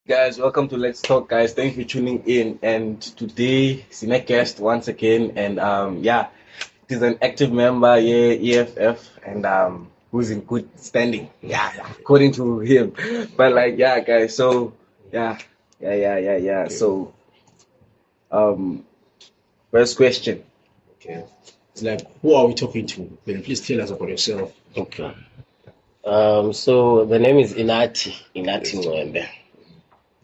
Guys, welcome to Let's Talk, guys. Thank you for tuning in. And today, Sine guest once again, and yeah, it is an active member, yeah, EFF, and who's in good standing, yeah, according to him. But like, yeah, guys. So yeah. So um, first question. Okay. It's like, who are we talking to? Can you please tell us about yourself? Okay. So the name is Inathi Ntanjana.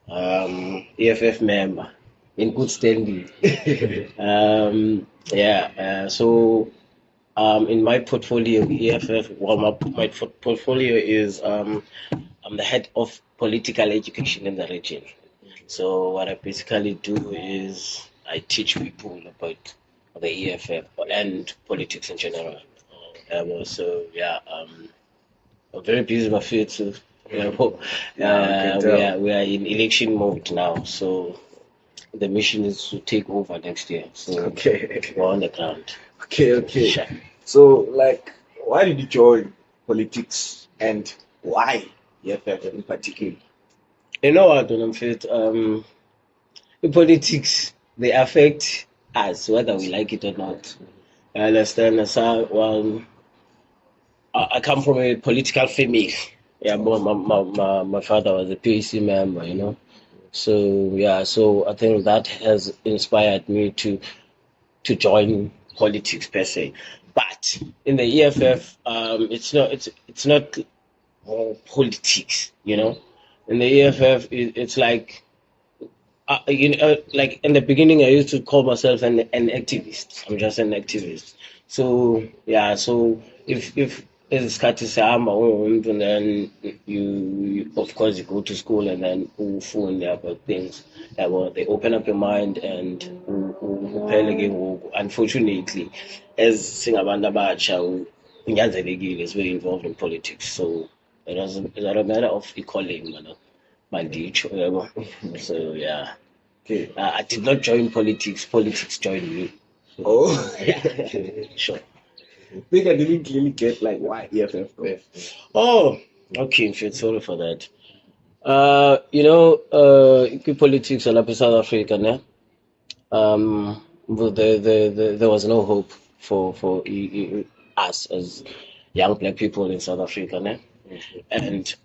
EFF member in good standing. In my portfolio, EFF, well, my portfolio is I'm the head of political education in the region. So what I basically do is I teach people about the EFF and politics in general. I'm very busy with it. So, we are in election mode now. So the mission is to take over next year. So Okay. we're on the ground. Okay. Sure. So, like, why did you join politics, and why EFF in particular? You know what, Donamfit? The politics, they affect us whether we like it or not. I understand. So, I come from a political family. Yeah, but my father was a PAC member, you know. So I think that has inspired me to join politics per se. But in the EFF, it's not politics, you know. In the EFF, it's like like in the beginning, I used to call myself an activist. I'm just an activist. So if isikhathi sihamba ungumuntu, and then you of course you go to school and then ufunde about things. Well, they open up your mind and uphele ke ngoku. Unfortunately, as singabantu abatsha, kunyanzelekile sibe involved in politics. So it's not a matter of calling, manditsho, yabo. So yeah. Okay. I did not join politics. Politics joined me. Oh, Yeah, sure. I think I didn't clearly get like why EFF. Oh, okay. Sorry for that. Politics are in South Africa, ne? But there was no hope for us as young black people in South Africa, ne? And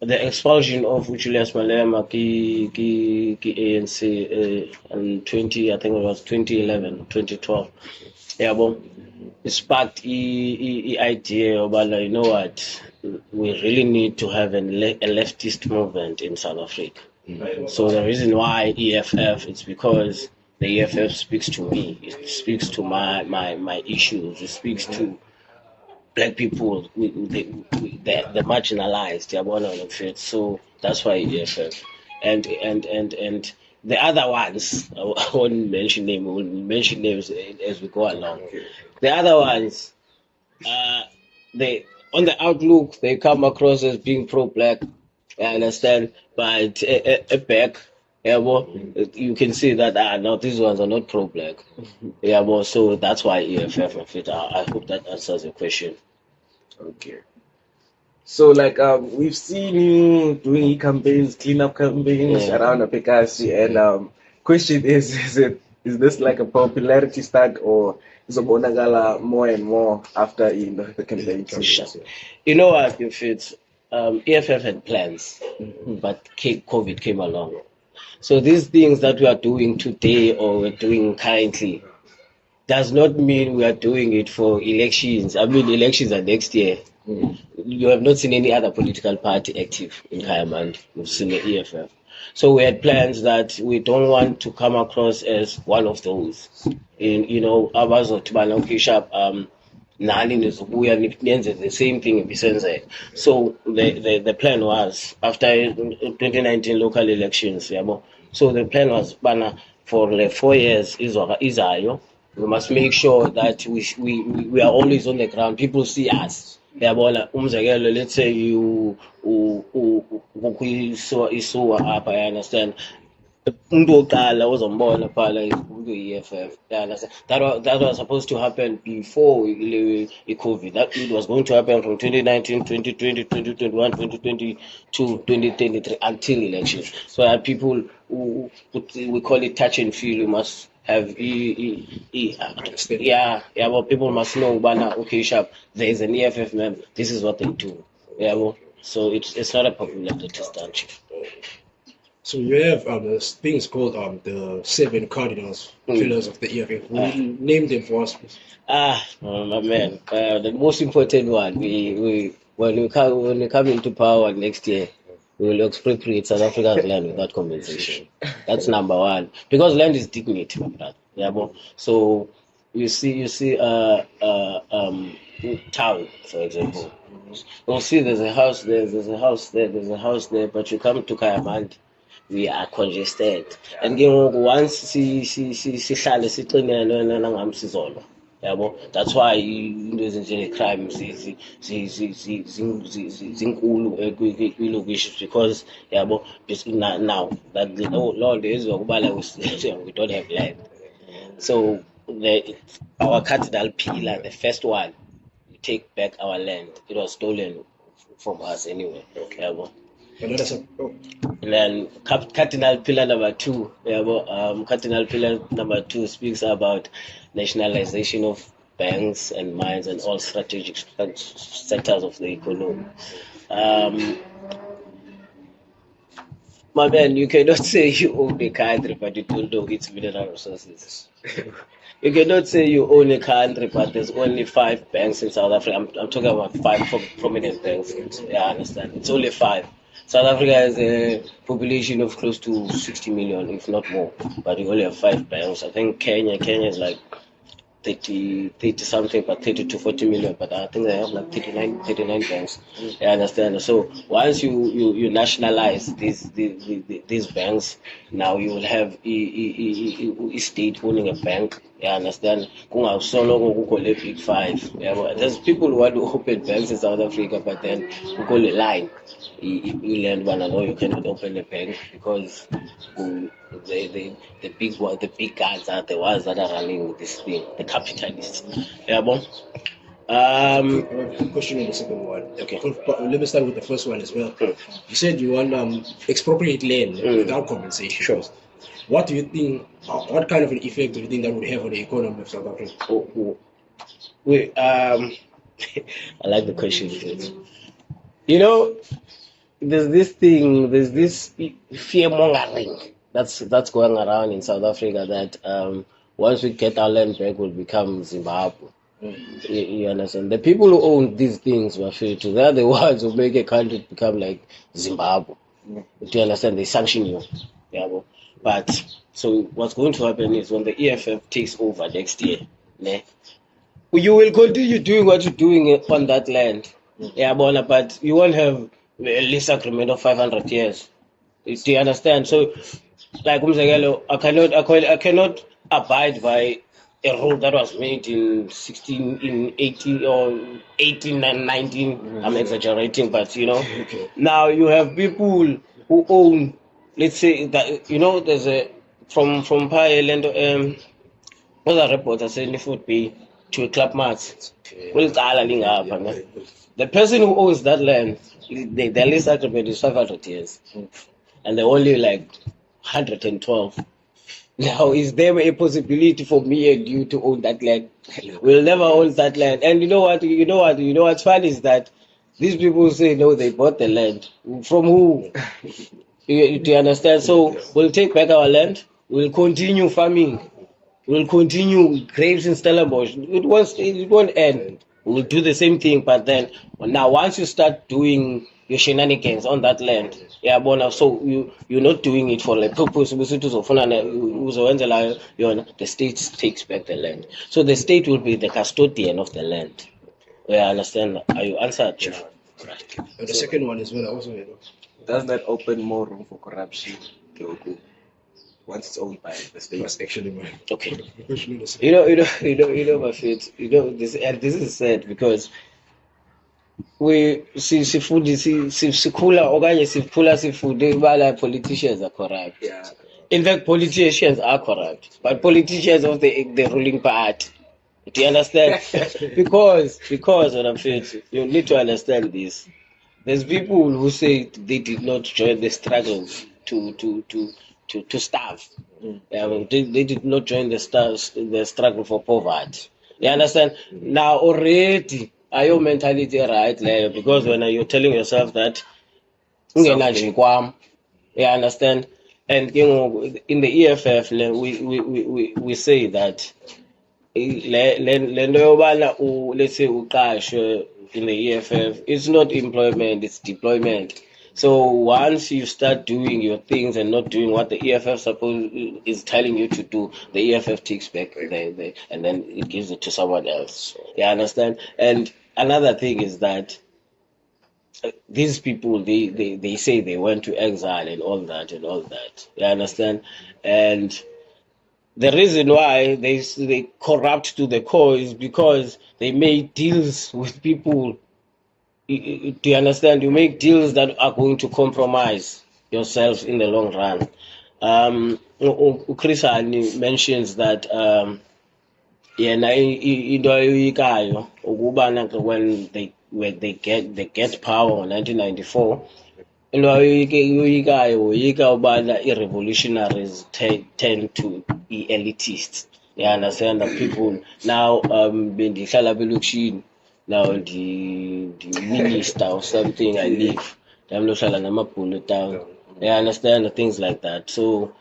the expulsion of Julius Malema ki ANC in 20, I think it was 2011, 2012. Yeah, well, it sparked the idea about, you know what, we really need to have a leftist movement in South Africa. So the reason why EFF is because the EFF speaks to me. It speaks to my issues. It speaks to black people, the marginalized, so that's why EFF. And the other ones, I won't mention names, we'll mention names as we go along. The other ones, they on the outlook, they come across as being pro-black, I understand, but back, you can see that no, these ones are not pro-black. So that's why EFF and fit. I hope that answers your question. Okay. So like we've seen you doing campaigns, cleanup campaigns around Apekasi, and question is this like a popularity stunt, or is it Bonagala more and more after the campaign season? You know what, if it's EFF had plans, but COVID came along. So these things that we are doing today or we're doing currently does not mean we are doing it for elections. I mean, elections are next year. You have not seen any other political party active in Kayamand. You've seen the EFF. So we had plans that we don't want to come across as one of those. Nani nizobuya niyenze the same thing ebisenze. So the plan was after 2019 local elections, so the plan was for the 4 years izayo, we must make sure that we are always on the ground. People see us. Umzekelo, let's say you isuwa up, I understand. umuntu wokuqala ozombona phala ku-EFF. Yeah, that was supposed to happen before COVID. That it was going to happen from 2019, 2020, 2021, 2022, 2023 until elections. So that people who we call it touch and feel, you must have well, people must know okay, sharp, there is an EFF member, this is what they do. Yeah, well, so it's not a popular stunt. So you have this things called the 7 Cardinals Pillars of the EFF. Will you name them for us, please? My man, the most important one, we when we come into power next year, we will expropriate South Africa's land without compensation. That's number one, because land is dignity, my brother. Yeah, but so you see town, for example. You'll see there's a house there, there's a house there, there's a house there, but you come to Kayamandi, we are congested. And once sihlale siqinene nangamsizolo. Yabo, that's why into ezinjenge crime zinkulu kwilokishi, because yabo now that Lord is we don't have land. So our cardinal pillar, the first one, we take back our land. It was stolen from us anyway. Yabo. And then Cardinal Pillar number 2, Cardinal Pillar number 2 speaks about nationalization of banks and mines and all strategic sectors of the economy. My man, you cannot say you own a country but you don't know its mineral resources. You cannot say you own a country but there's only 5 banks in South Africa. I'm talking about 5 prominent banks. Yeah, I understand. It's only 5. South Africa has a population of close to 60 million, if not more, but we only have 5 banks. I think Kenya is like 30 something, but 30 to 40 million, but I think they have like 39 banks. I understand. So once you nationalize these banks, now you will have a state owning a bank. I understand. Big 5. There's people who want to open banks in South Africa, but then we call a line. You learn one, I know you cannot open a bank because the big guys are the ones that are running this thing, the capitalists. Yeah, bon. Question on the second one. Okay. Let me start with the first one as well. You said you want expropriate land without compensation. Sure. What do you think? What kind of an effect do you think that would have on the economy of South Africa? Wait, I like the question. You know, there's this fear mongering that's going around in South Africa that once we get our land back, we'll become Zimbabwe. You understand? The people who own these things were afraid to. They're the ones who make a country become like Zimbabwe. Do you understand? They sanction you. Yeah, but so what's going to happen is when the EFF takes over next year, you will continue doing what you're doing on that land. Yeah, but you won't have a lease agreement of 500 years. Do you understand? So, like I cannot abide by a rule that was made in 18 or 18 and 19. I'm exaggerating, but now you have people who own. Let's say that there's a from Pai land. What's a report? I said if would be to a club match. The person who owns that land, their lease agreement is 500 years, and they're only like 112. Now, is there a possibility for me and you to own that land? We'll never own that land. And you know what's funny is that these people say no, they bought the land from who? Do you understand? So we'll take back our land. We'll continue farming. We'll continue grapes in Stellenbosch. It won't end. We'll do the same thing, but then now once you start doing your shenanigans on that land, so you're not doing it for like purpose. The state takes back the land. So the state will be the custodian of the land. I understand. Are you answered, Chief? Right. And the second one is also. Does that open more room for corruption? Once it's owned by the state. That's actually mine. Okay. My faith. This is sad because we sikhula okanye sikhula sifunde bala politicians are corrupt. In fact, politicians are corrupt, but politicians of the ruling party. Do you understand? because what I'm saying, you need to understand this. There's people who say they did not join the struggle to starve. They did not join the struggle for poverty. You understand? Now already are your mentality right there? Because when you're telling yourself that you understand? And in the EFF we say that le nto yobana let's say uqashwe in the EFF, it's not employment, it's deployment. So once you start doing your things and not doing what the EFF is telling you to do, the EFF takes back and then it gives it to someone else. You understand? And another thing is that these people they say they went to exile and all that. You understand? And the reason why they corrupt to the core is because they make deals with people. Do you understand? You make deals that are going to compromise yourself in the long run. Chris mentions that when they get power in 1994, revolutionaries tend to be elitists. You understand that people now now the minister or something I live. You understand things like that. So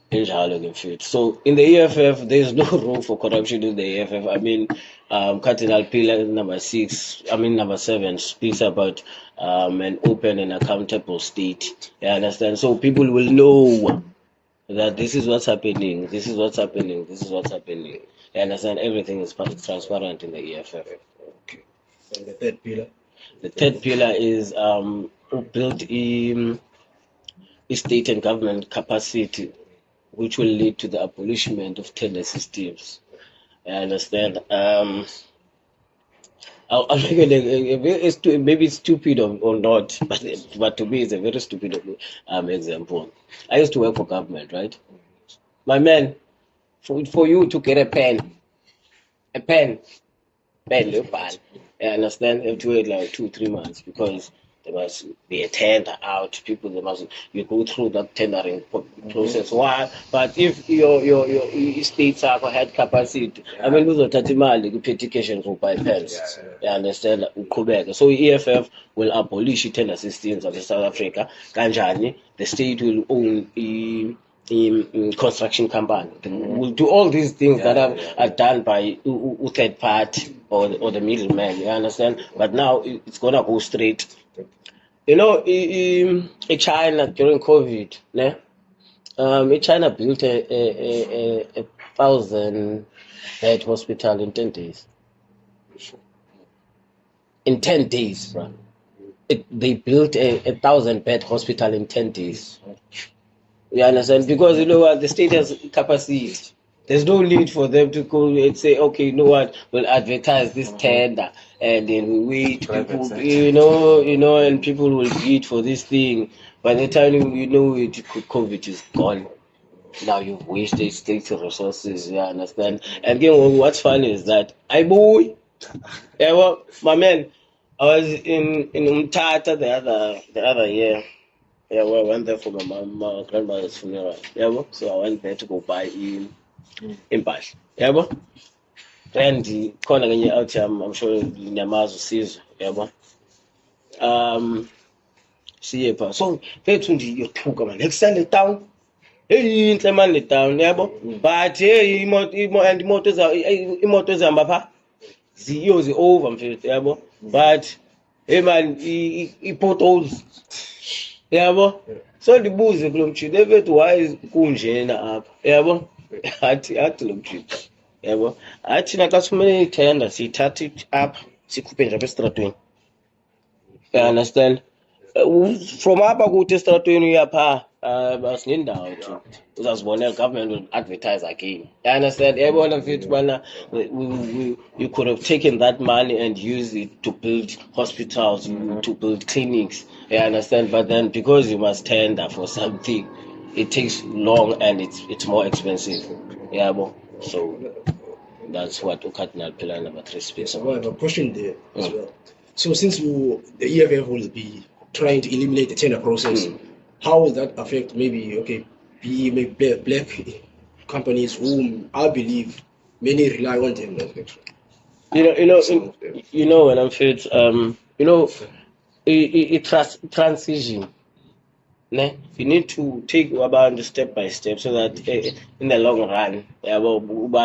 so in the EFF, there's no room for corruption in the EFF. I mean, Cardinal Pillars number 7 speaks about an open and accountable state. You understand? So people will know that this is what's happening, this is what's happening, this is what's happening. You understand? Everything is transparent in the EFF. Okay. And the third pillar? The third pillar is build a state and government capacity, which will lead to the abolishment of tender systems. I understand. I'll make it maybe stupid or not, but to me it's a very stupid example. I used to work for government, right? My man, for you to get a pen, I understand you have to wait like 2-3 months because there must be a tender out. People, you go through that tendering process. Why? But if your states have had capacity, I mean, those are the petition for buy pens. You understand? So EFF will abolish tender systems of South Africa. Kanjani, the state will own in construction company. We'll do all these things that are done by third party or the middleman. You understand? But now it's gonna go straight. In China during COVID, China built a 1,000-bed hospital in 10 days. In 10 days, right? They built a 1,000-bed hospital in 10 days. You understand? Because you know what, the state has capacity. There's no need for them to go and say, okay, you know what, we'll advertise this tender and then we wait. People, and people will bid for this thing. By the time you know it, COVID is gone. Now you've wasted state resources. You understand? And again, what's funny is that my man, I was in Umtata the other year. Yeah, well, I went there for my grandmother's funeral. Yeah, so I went there to go buy in Mbasa. Yeah, and khona ngenye out I'm sure nyamazo sizwe, yabo. Siye pha. So bethu ndiyothuka man. Next time town. Hey, inhle man le town, yabo. But hey, imoto ezihamba pha. Ziyozi over mfethu, yabo. But hey man, potholes. Yabo. So ndibuze kulo mjini bethu why kunjena apha. Yabo. Athi lo mjini. Yabo. Athi na xa sifumene ithenda siyithatha apha sikhuphe nje apha estratweni. You understand? From apha kuthi estratweni uya pha asinendawo nje. Uzazibonela government will advertise again. You understand? Yabona mfethu bana you could have taken that money and used it to build hospitals, to build clinics. You understand? But then because you must tender for something, it takes long and it's more expensive. Yeah, so that's what Cardinal Pillar number 3 speaks So I have about. a question there as well. So since the EFF will be trying to eliminate the tender process, how will that affect maybe black companies whom I believe many rely on tenders actually? When I'm fit, transition. Ne? You need to take about step by step so that in the long run,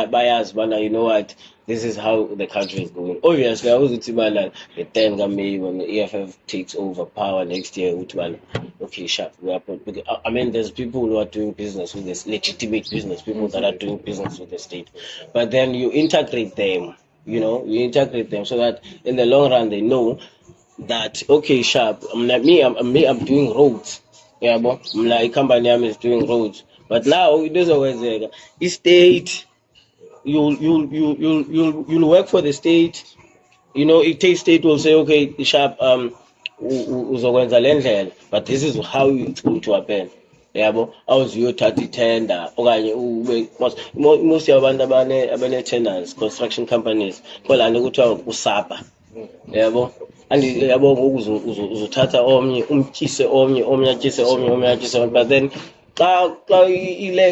buyers, you know what, this is how the country is going. Obviously, I was like the 10 May when the EFF takes over power next year. Okay, sharp. I mean, there's people who are doing business with this legitimate business, people that are doing business with the state, but then you integrate them. You integrate them so that in the long run they know that okay, sharp. I'm doing roads. Yeah, but like company is doing roads. But now it doesn't work. State, you'll work for the state. It takes state will say okay, sharp. Uzokwenza le ndlela, but this is how it's going to happen. Yabo awuziyothatha itender okanye most yabantu abane-tenders construction companies kolani kuthiwa kusapa. Yabo yabo uzothatha omnye umtyise omnye atyise omnye, but then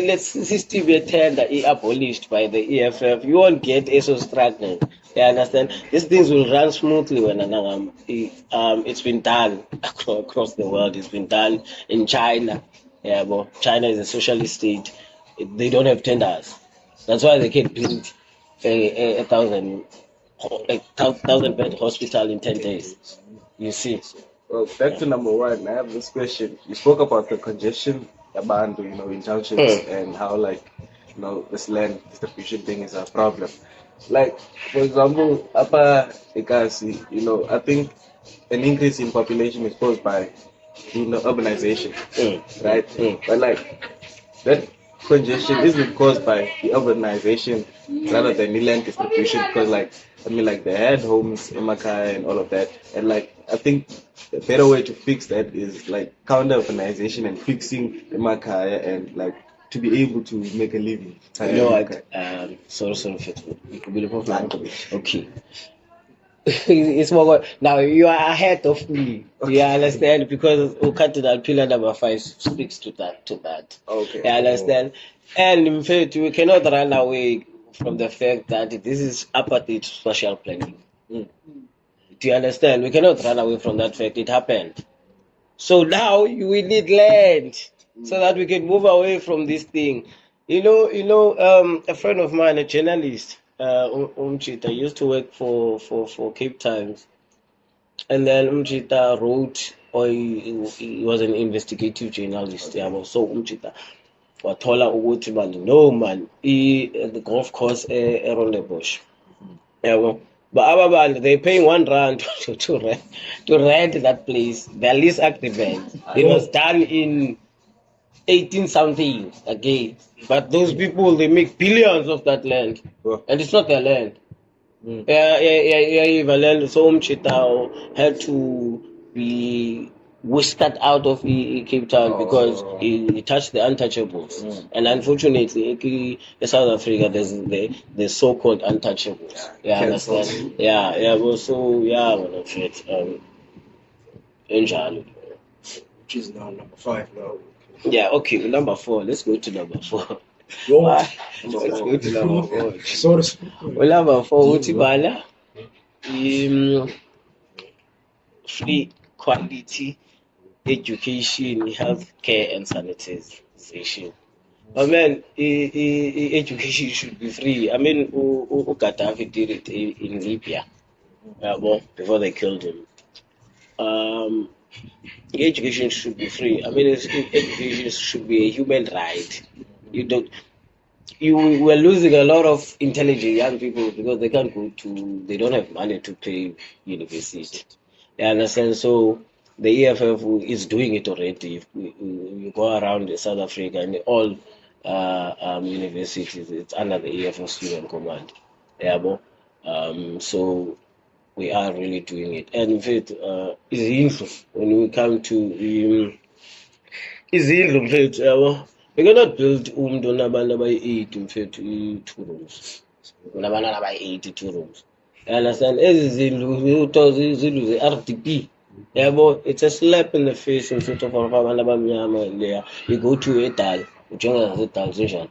let's system ye-tender abolished by the EFF, you won't get eso struggling. You understand? These things will run smoothly when it's been done across the world. It's been done in China. Yeah, but China is a socialist state. They don't have tenders. That's why they can build a thousand bed hospital in 10 days. You see. Well, back to number 1, I have this question. You spoke about the congestion, Abandu, in junctions, and how this land distribution thing is a problem. Like, for example, Upper Ekasi, I think an increase in population is caused by urbanization, right? But that congestion isn't caused by the urbanization rather than the land distribution, because they had homes in Makai and all of that, and I think the better way to fix that is counter urbanization and fixing the Makai and to be able to make a living. Sorry, okay. It's more now you are ahead of me. You understand? Because Cardinal Pillar number 5 speaks to that. Okay. You understand? And in fact, we cannot run away from the fact that this is apartheid social planning. Do you understand? We cannot run away from that fact. It happened. So now we need land so that we can move away from this thing. A friend of mine, a journalist, Umchita, used to work for Cape Times, and then Umchita wrote, or he was an investigative journalist. Yeah, so Umchita wathola ukuthi no man, the golf course around the bush. Yeah, but they're paying R1 to rent that place. Their lease agreement. It was done in 18 something again. But those people, they make billions of that land, and it's not their land. Land. So Umchita had to be whisked out of Cape Town because he touched the untouchables. And unfortunately, in South Africa, there's the so-called untouchables. Yeah, understand? Yeah. Well, so yeah, well, shit. Which is now number 5 now. Yeah. Okay. Number 4. Let's go to number 4. Let's go to number 4. So, well, number 4, Utibala. Free quality education, healthcare, and sanitization. I mean, education should be free. I mean, Gaddafi did it in Libya, before they killed him. Education should be free. I mean, education should be a human right. You were losing a lot of intelligent young people because they don't have money to pay university. You understand? So the EFF is doing it already. You go around South Africa and all universities, it's under the EFF student command. Yeah, so we are really doing it. And in fact, when we come to izindlu mfethu yabo. You cannot build umuntu onabantu abayi-8 mfethu i-2 rooms. Unabantwana abayi-8 2 rooms. You understand? Ezi zindlu izindlu ze-RDP. Yabo, it's a slap in the face in sort of abantu abamnyama leya. You go to eDal, ujonga zaseDal zinjani.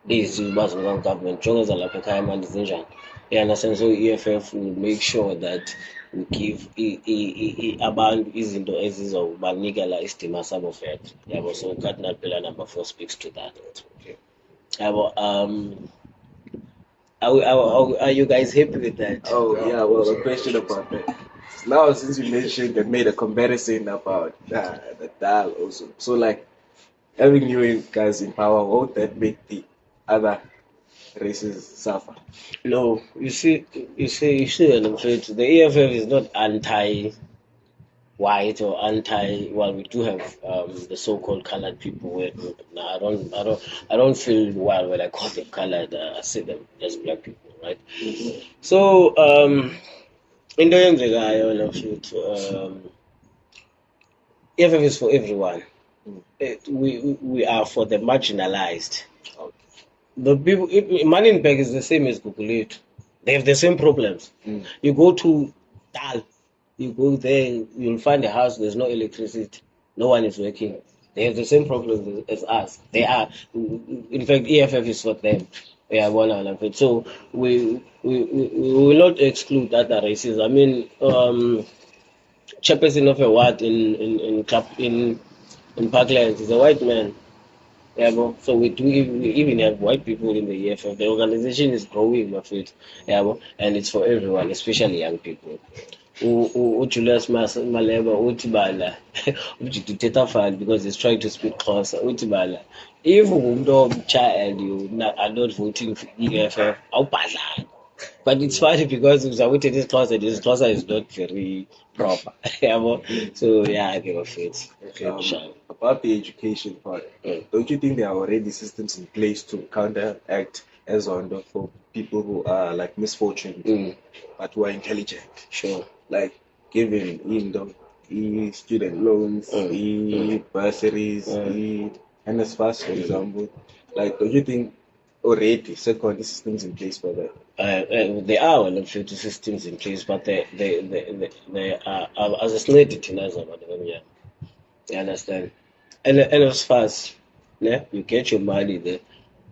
Izibazo government, ujonga zalapha ekhaya manje zinjani. You understand? So EFF will make sure that we give abantu izinto ezizobanikela isidima sabo fethu. Yabo, so Cardinal Pillar number 4 speaks to that. Yabo, are you guys happy with that? Oh yeah, well, a question about that. Now, since you mentioned and made a comparison about the DAL also, so like having you guys in power, won't that make the other races suffer? No, you see, the EFF is not anti-white or well, we do have the so-called colored people. No, I don't feel well when I call them colored. I see them as black people, right? So, into eyenzekayo la mfethu, EFF is for everyone. We are for the marginalized. The people, Manenberg is the same as Gugulethu. They have the same problems. You go to Dal, you go there, you'll find a house, there's no electricity, no one is working. They have the same problems as us. They are, in fact, EFF is for them. Yeah, so we will not exclude other races. I mean, chairperson of a ward in Parklands is a white man. Yeah, bro. So we even have white people in the EFF. The organization is growing, my friend. Yeah, bro. And it's for everyone, especially young people. Julius Malema, Utibala, Ujitetafan, because he's trying to speak closer. Utibala. If you child you are not voting for EFF, I'll pass. But it's funny because if I went to this closet is not very proper. Yeah, bro. So yeah, I give a fit. About the education part, don't you think there are already systems in place to counteract as on for people who are like misfortunate but who are intelligent? Sure. Like giving student loans, bursaries, NSFAS, for example. Like, don't you think already secondary systems in place for that? There are one of the systems in place, but they are as a snake in us about them. Yeah, you understand. And as fast, yeah, you get your money there.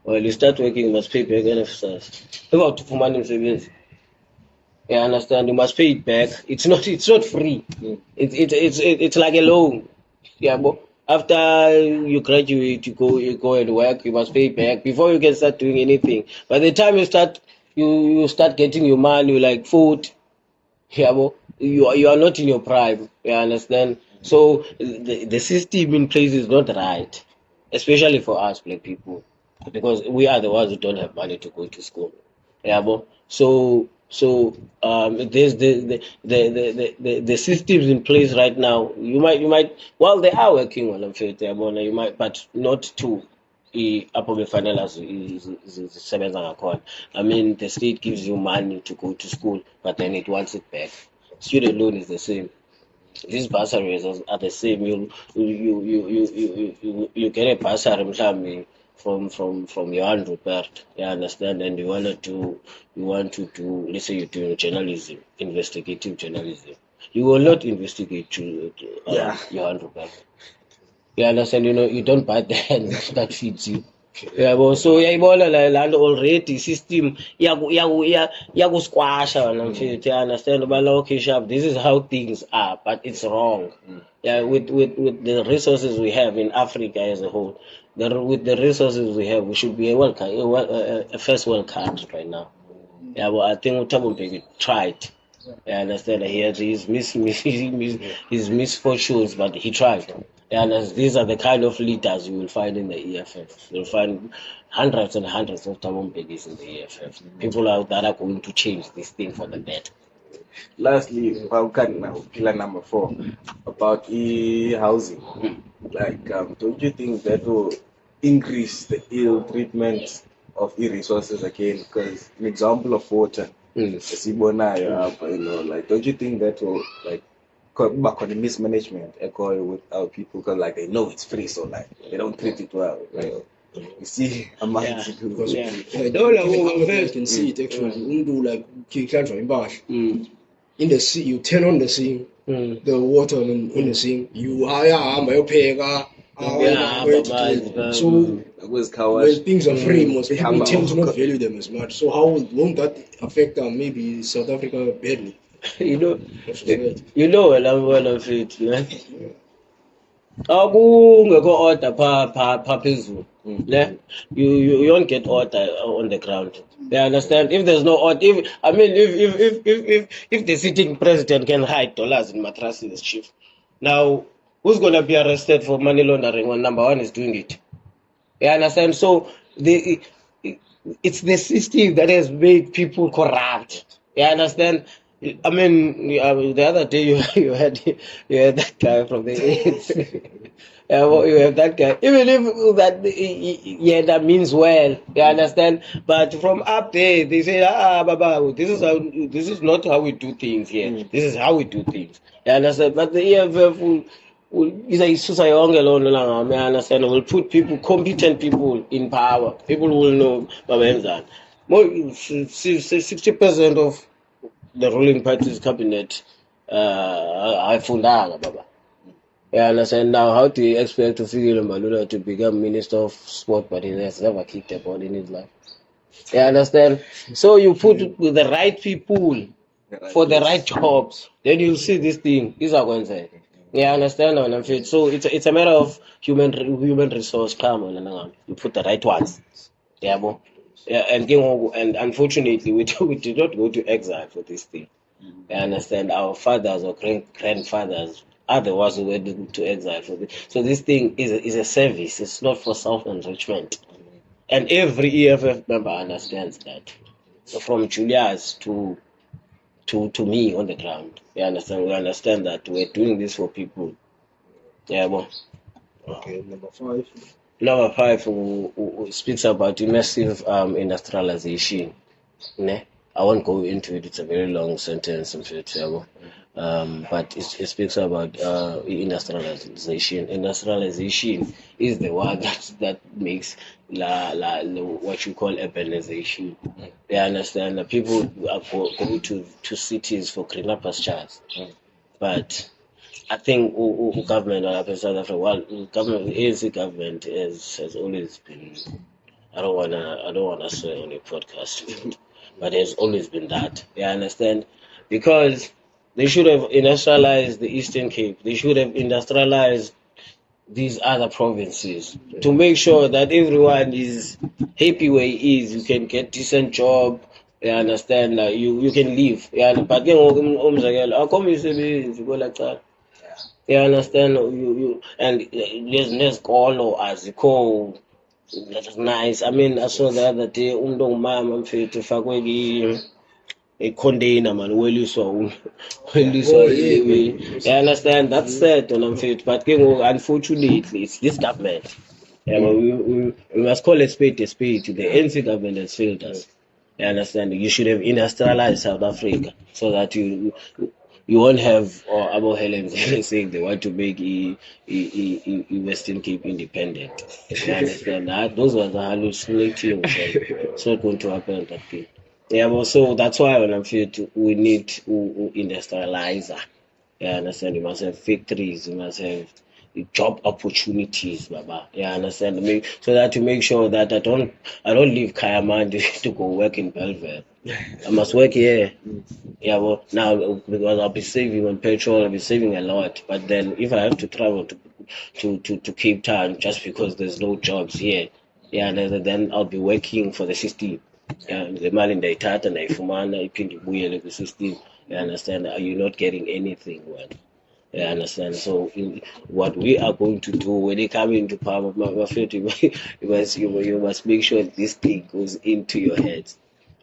Well, you start working, you must pay back NFSAS. About for money savings. You understand? You must pay it back. It's not free. It's like a loan. Yeah, but after you graduate, you go and work. You must pay it back before you can start doing anything. By the time you start getting your money, like food. Yeah, but you are not in your prime. You understand? So the system in place is not right, especially for us black people, because we are the ones who don't have money to go to school. Yeah, but so there's the systems in place right now. You might well, they are working on them, you might, but not to I mean, the state gives you money to go to school, but then it wants it back. Student loan is the same. These bursaries are the same. You get a bursary from your Rupert, you understand, and you want to do, let's say you're doing journalism, investigative journalism. You will not investigate your Rupert. You understand? You don't buy the hand that feeds you. Yeah, but so land already system squash you understand about okay sharp. This is how things are, but it's wrong. Yeah, with the resources we have in Africa as a whole, with the resources we have, we should be a first world country right now. Yeah, but I think Thabo Mbeki tried. I understand he had his misfortunes, but he tried. And these are the kind of leaders you will find in the EFF. You'll find hundreds and hundreds of Thabo Mbekis in the EFF. People out that are going to change this thing for the better. Lastly, pillar number 4 about housing. Like, don't you think that will increase the ill treatment of resources again? Because an example of water, like, don't you think that will like the mismanagement with our people because like they know it's free, so like they don't treat it well. Like, you see, Yeah. Because Yeah. like, No, no, even no, I can see it actually. Undo like Mm. in the sea, you turn on the sink, Mm. the water on the sink. You Yeah, but so it was cowards. when things are free, most people Yeah, tend to but- not value them as much. So how won't that affect maybe South Africa badly? you know, Society. you know, well, I'm one of it, man. Akungekho order pha phezulu ne you don't get order on the ground. You understand? If there's no order, if the sitting president can hide dollars in mattresses, chief, now who's gonna be arrested for money laundering when number one is doing it? You understand? So it's the system that has made people corrupt. You understand? I mean, the other day you had that guy from the ANC. Yeah, well, you have that guy. Even if that means well, you understand. But from up there, they say, Baba, this is not how we do things here. This is how we do things. You understand? But the EFF izayisusa yonke loo nto langami, I understand, will put people, competent people in power. People will know babenzani. 60% of the ruling party's cabinet ayifundanga baba. Yeah, understand. Now, how do you expect to figure Malula to become Minister of Sport, but he has never kicked a ball in his life? You understand? So you put the right people for the right jobs, then you'll see this thing is going to. Yeah, understand what I'm saying. So it's a matter of human resource. Come on, you put the right ones. Yeah, bo. Yeah, and unfortunately, we did not go to exile for this thing. I understand our fathers or grandfathers are the ones who went to exile for this. So this thing is a service. It's not for self-enrichment. And every EFF member understands that. So from Julius to me on the ground, we understand that we're doing this for people. Yeah, well. Okay, number 5. Number 5 who speaks about massive industrialization. Ne? I won't go into it. It's a very long sentence, but it speaks about industrialization. Industrialization is the one that makes what you call urbanization. They understand that people are going to cities for greener pastures, but I think government in South Africa, the ANC government has always been. I don't wanna swear on a podcast, but there's always been that. You understand? Because they should have industrialized the Eastern Cape. They should have industrialized these other provinces to make sure that everyone is happy where he is. You can get decent job. You understand? Like you can live. Yeah, but you understand? You and there's nesikolo azikho. That's nice. I mean, I saw the other day, mama mfethu fakwe a container man, weliswa you understand? That's sad on mfethu, but unfortunately, it's this government. Yeah, but we must call a spade a spade. The NC government has failed us. You understand? You should have industrialized South Africa so that you won't have Abo Helens saying they want to make Western Cape independent. You understand that? Those were the hallucinations. It's not going to happen that way. Yeah, but so that's why when I'm here, we need to industrialize. You understand? You must have factories. You must have job opportunities, Baba. You understand? So that to make sure that I don't leave Kayamandi to go work in Belvedere. I must work here. Yeah, well, now because I'll be saving on petrol, I'll be saving a lot. But then if I have to travel to Cape Town just because there's no jobs here, yeah, then I'll be working for the system. Yeah, the mali ndayithatha ndayifumana iphinde ibuyele kwi-system. You understand? You're not getting anything, well. You understand? So what we are going to do when they come into power, you must make sure this thing goes into your head.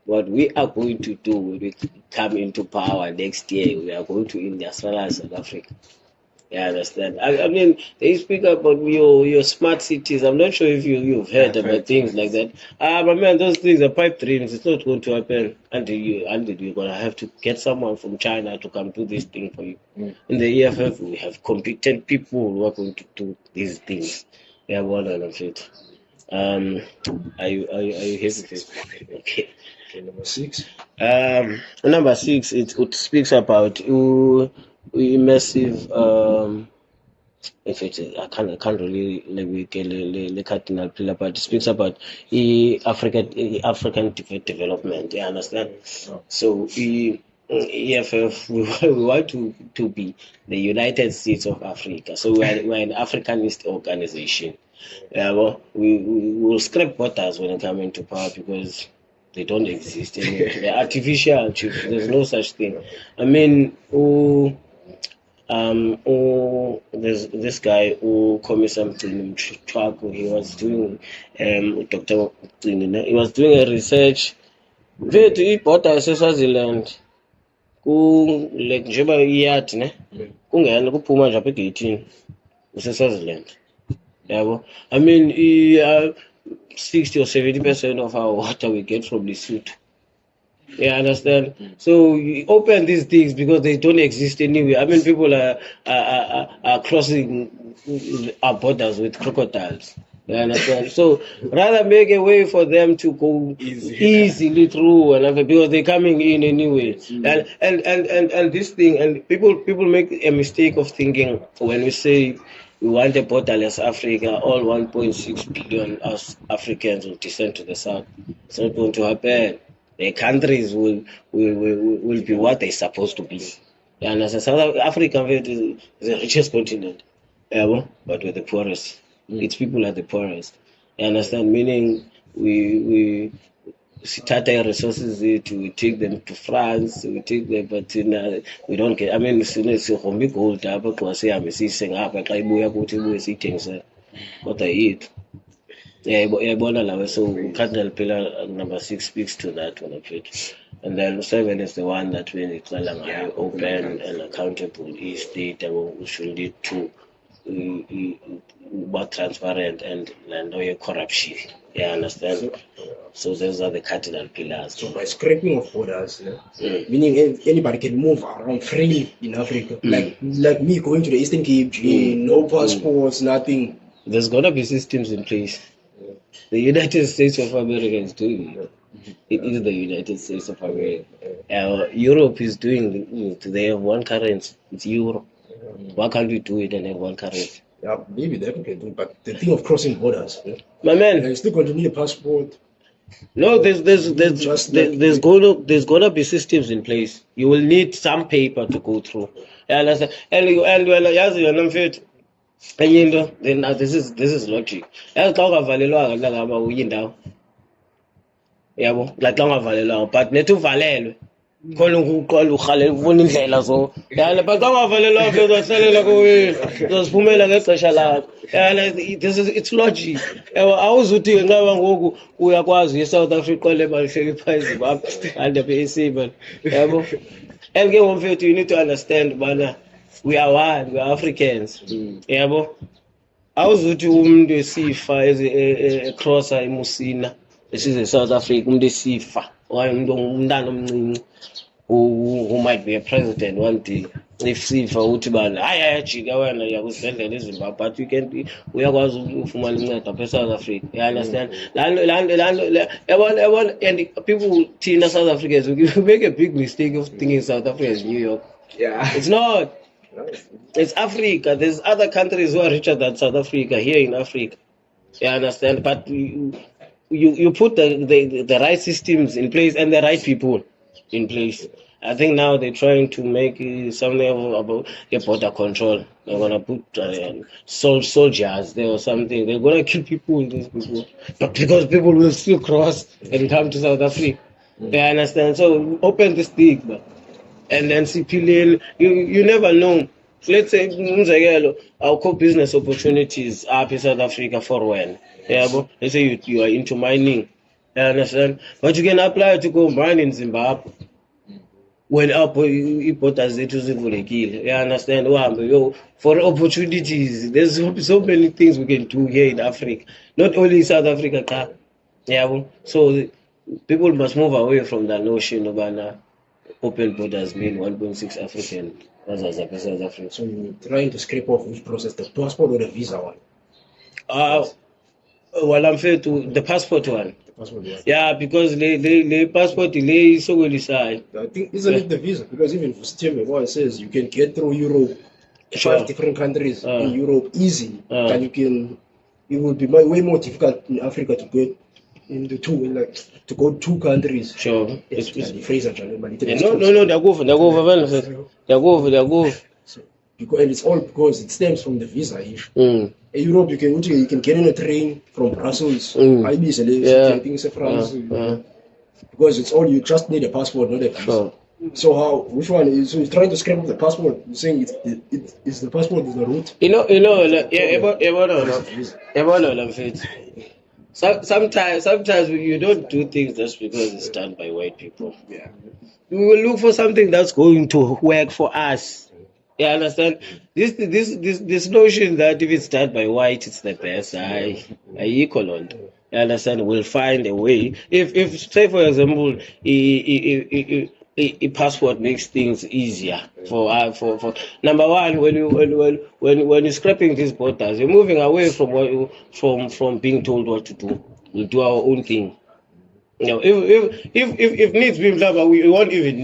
What we are going to do when we come into power next year, we are going to industrialize South Africa. Yeah, I understand. I mean, they speak about your smart cities. I'm not sure if you've heard I've about heard. things like that. But man, those things are pipe dreams. It's not going to happen until you're gonna have to get someone from China to come do this thing for you. In the EFF, we have competent people who are going to do these things. Yeah, one of it. Um, are you hesitant? Okay. Okay, number 6. Number 6, it speaks about immersive if it I can't really the Cardinal Pillar, but it speaks about African development. You understand? So EFF we want to be the United States of Africa. So we're an Africanist organization. Yeah, well, we will scrap borders when it comes into power because they don't exist anymore. They're artificial, chief. There's no such thing. I mean, there's this guy who called something Chwaku. He was doing Dr. He was doing a research. Vethu ibhoda yaseSwaziland like njengoba iyadi ne kungena kuphuma nje apha egeyithini useSwaziland. Yabo. I mean 60 or 70% of our water we get from Lesotho. Yeah, understand. So you open these things because they don't exist anywhere. I mean, people are crossing our borders with crocodiles. You understand? So rather make a way for them to go easily through, and because they're coming in anyway. And this thing, and people make a mistake of thinking when we say we want a borderless Africa, all 1.6 billion Africans will descend to the south. It's not going to happen. The countries will be what they're supposed to be. And South Africa is the richest continent, but we're the poorest. Its people are the poorest. You understand? Meaning we Tata resources we take them to France, we take them, but we don't get. I mean, sihombi gold apha xa sihambe siyise ngapha xa ibuya kuthi ibuye siyithengise kodwa yethu. Yayibona lawe. So Cardinal Pillar number 6 speaks to that one of it. And then 7 is the one that when it's open and accountable state that should lead to more transparent and no corruption. Yeah, understand? So those are the Cardinal Pillars. So by scraping of borders, meaning anybody can move around freely in Africa. Like me going to the Eastern Cape, no passports, nothing. There's gonna be systems in place. The United States of America is doing it. It is the United States of America. Europe is doing it. They have one currency. It's euro. Why can't we do it and have one currency? Yeah, maybe that we can do, but the thing of crossing borders, my man, you're still going to need a passport. No, there's gonna be systems in place. You will need some paper to go through. And this is logic. Yabo, like but netuvalelwe. Khona ukuqala uhalela ufuna indlela so. Yala but xa ungavalelwa ke uzahlalela kuwe. Uzoziphumela ngexesha lakho. Yala it's logic. Awuzuthi ngenxa ngoku uyakwazi eSouth Africa le balisheke phezulu apha and apha eSeaman. Yabo. And ke ngomfethu you need to understand bana we are one, we are Africans. Yabo. Awuzuthi umuntu esifa ecrossa eMusina. This is in South Africa, umntana omncinci who might be a president one day. If sifa uthi bana hayi ajika wena yakuzibhedlela eZimbabwe, but uyakwazi ukufumana uncedo apha eSouth Africa. You understand? And people thina South Africans we make a big mistake of thinking South Africa is New York. Yeah. It's not. It's Africa. There's other countries who are richer than South Africa here in Africa. You understand? But you put the right systems in place and the right people in place. I think now they're trying to make something about border control. They're gonna put soldiers there or something. They're gonna kill people, these people, but because people will still cross and come to South Africa. You understand? So open this thing, and then CPL. You never know. Let's say our business opportunities up in South Africa for when. Yeah, but let's say you are into mining, you understand? But you can apply to go mine in Zimbabwe. when i-borders zethu zivulekile, you understand, uhambe yo for opportunities. There's so many things we can do here in Africa, not only in South Africa qha. Yeah, so people must move away from that notion of an open borders mean 1.6 African as South Africa. So you're trying to scrape off which process, the passport or the visa one? Well, I'm fair to the passport one. The passport one. Yeah, because the passport delay so well decide. I think isn't it the visa? Because even for Steve, what it says, you can get through Europe, Sure. 5 different countries in Europe easy, and you can. It would be way more difficult in Africa to get into to go 2 countries. Sure. It's Fraser, but No, they're go. So, because, and it's all because it stems from the visa issue. Mm. In Europe, you can get in a train from Brussels, Yeah. France, because it's all, you just need a passport, not a visa. Sure. So which one is, so you're trying to scrap up the passport, you're saying it's the passport is the route? Sometimes you don't do things just because it's done by white people. Yeah. We will look for something that's going to work for us. You understand? This notion that if it's done by white, it's the best. I equal on. You understand? We'll find a way. If say for example, a passport makes things easier for number one, when you're scrapping these borders, you're moving away from being told what to do. We do our own thing. You know, if needs be, we won't even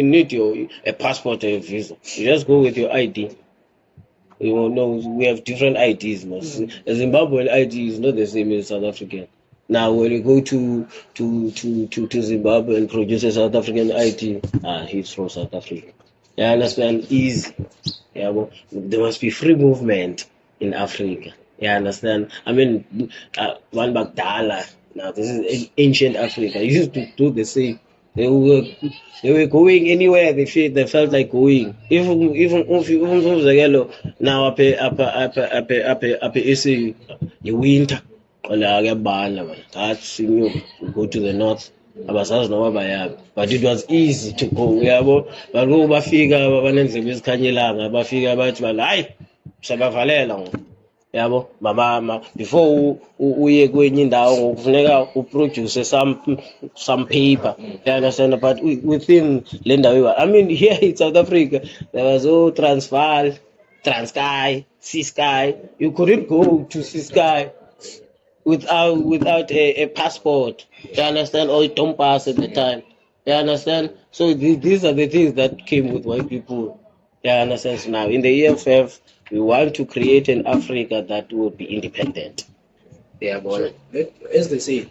need a passport or a visa. You just go with your ID. You know, we have different IDs. A Zimbabwean ID is not the same as South African. Now, when you go to Zimbabwe and produce a South African ID, he's from South Africa. You understand? Easy. Yeah, well, there must be free movement in Africa. You understand? I mean, Hlomla Mdala. Now, this is ancient Africa. They used to do the same. They were going anywhere they felt like going. Even now up you winter. That's you go to the north. But it was easy to go. But go bafika abanendlebe ezikhanyelanga bafika bathi hayi sabavalela yabo mama before uye kwenye indawo ngokufuneka uproduce some paper. You understand? But within le ndawo, I mean, here in South Africa there was Transvaal, Transkei, Ciskei. You couldn't go to Ciskei without a passport. You understand? Or don't pass at the time. You understand? So these are the things that came with white people. You understand? So now in the EFF, we want to create an Africa that will be independent. Yeah, so, as they say,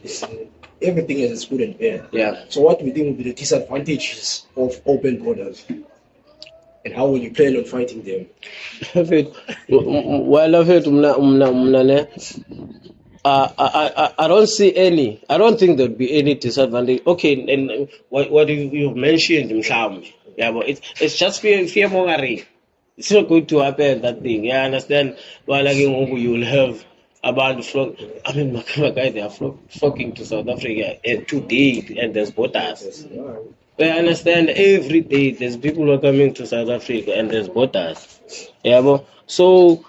everything has its good and bad. Yeah. So what do we think will be the disadvantages of open borders? And how will you plan on fighting them? Well, I don't see any. I don't think there'll be any disadvantage. Okay, and what you mentioned, yeah, but it's just fear mongering. It's not going to happen, that thing. Yeah, understand? Well, again, you will have about flock. I mean, they are flocking to South Africa today, and there's borders. I understand every day there's people who are coming to South Africa, and there's borders. Yeah, but so.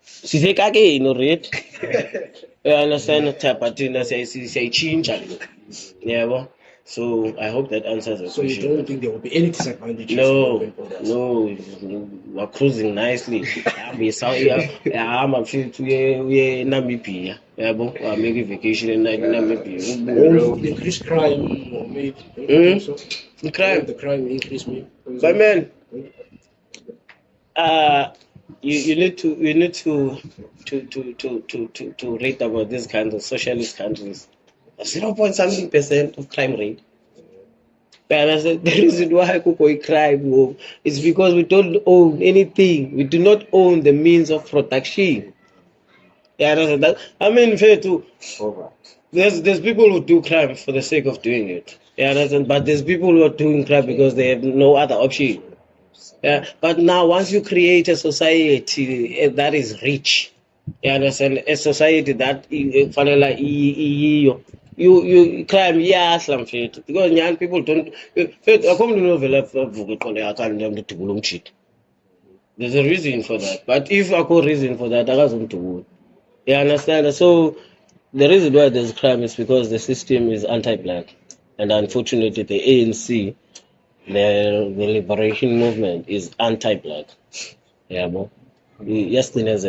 Say right? I understand Tapatina say change. Yeah, well, so I hope that answers the question. So you don't think there will be any disadvantages? No, we're cruising nicely. I'm feel to Namibia. Yeah, but I'm making vacation in Namibia. Increase crime or maybe so? The crime increase me. But man, you need to read about these kinds of socialist countries. 0.something% of crime rate. The reason why we crime is because we don't own anything. We do not own the means of production. Yeah, I mean, fair too. There's people who do crime for the sake of doing it. Yeah, but there's people who are doing crime because they have no other option. Yeah, but now once you create a society that is rich, you understand, a society that you crime iyahla mfethu because nyani people don't mfethu akho mntu unovela avuka iqondo yakhe mntu udubula umjito. There's a reason for that, but if akho reason for that akazumdubula. You understand? So the reason why there's crime is because the system is anti-black, and unfortunately the ANC, the liberation movement, is anti-black. Yeah, bro. Yes, because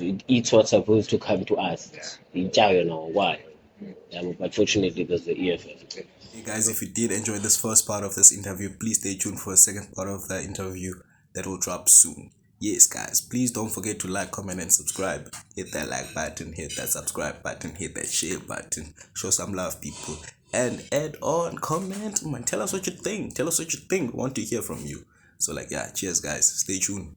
it eats what's supposed to come to us. You know why? Yeah, but fortunately, there's the EFF. Hey guys, if you did enjoy this first part of this interview, please stay tuned for a second part of the interview that will drop soon. Yes guys, please don't forget to like, comment and subscribe. Hit that like button, hit that subscribe button, hit that share button. Show some love, people. And add on, comment, man, tell us what you think. Tell us what you think. We want to hear from you. So like, yeah, cheers guys, stay tuned.